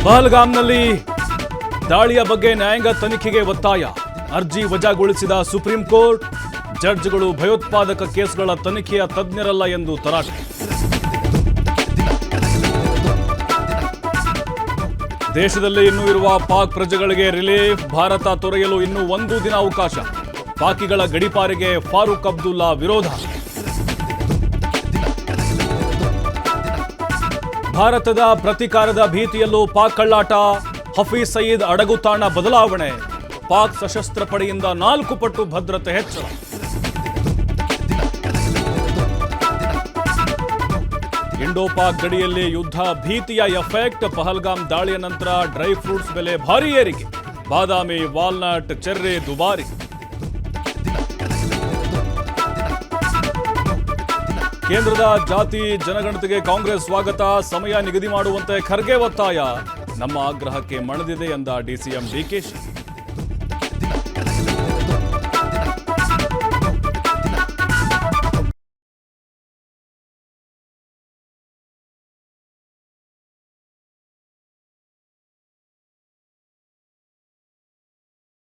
ಪಹಲ್ಗಾಮ್ನಲ್ಲಿ ದಾಳಿಯ ಬಗ್ಗೆ ನ್ಯಾಯಾಂಗ ತನಿಖೆಗೆ ಒತ್ತಾಯ. ಅರ್ಜಿ ವಜಾಗೊಳಿಸಿದ ಸುಪ್ರೀಂ ಕೋರ್ಟ್. ಜಡ್ಜ್ಗಳು ಭಯೋತ್ಪಾದಕ ಕೇಸ್ಗಳ ತನಿಖೆಯ ತಜ್ಞರಲ್ಲ ಎಂದು ತರಾಟೆ. ದೇಶದಲ್ಲಿ ಇನ್ನೂ ಇರುವ ಪಾಕ್ ಪ್ರಜೆಗಳಿಗೆ ರಿಲೀಫ್. ಭಾರತ ತೊರೆಯಲು ಇನ್ನೂ 1 ದಿನ ಅವಕಾಶ. ಪಾಕಿಗಳ ಗಡೀಪಾರಿಗೆ ಫಾರೂಕ್ ಅಬ್ದುಲ್ಲಾ ವಿರೋಧ. ಭಾರತದ ಪ್ರತೀಕಾರದ ಭೀತಿಯಲ್ಲೂ ಪಾಕ್ ಕಳ್ಳಾಟ. ಹಫೀಜ್ ಸಯೀದ್ ಅಡಗುತಾಣ ಬದಲಾವಣೆ. ಪಾಕ್ ಸಶಸ್ತ್ರ ಪಡೆಯಿಂದ 4 ಪಟ್ಟು ಭದ್ರತೆ ಹೆಚ್ಚಳ. ಇಂಡೋ ಪಾಕ್ ಗಡಿಯಲ್ಲಿ ಯುದ್ಧ ಭೀತಿಯ ಎಫೆಕ್ಟ್. ಪಹಲ್ಗಾಮ್ ದಾಳಿಯ ನಂತರ ಡ್ರೈ ಫ್ರೂಟ್ಸ್ ಬೆಲೆ ಭಾರೀ ಏರಿಕೆ. ಬಾದಾಮಿ, ವಾಲ್ನಟ್, ಚೆರ್ರಿ ದುಬಾರಿ. ಕೇಂದ್ರದ ಜಾತಿ ಜನಗಣತಿಗೆ ಕಾಂಗ್ರೆಸ್ ಸ್ವಾಗತ. ಸಮಯ ನಿಗದಿ ಮಾಡುವಂತೆ ಖರ್ಗೆ ಒತ್ತಾಯ. ನಮ್ಮ ಆಗ್ರಹಕ್ಕೆ ಮಣಿದಿದೆ ಎಂದ ಡಿಸಿಎಂ ಡಿಕೆಶಿ.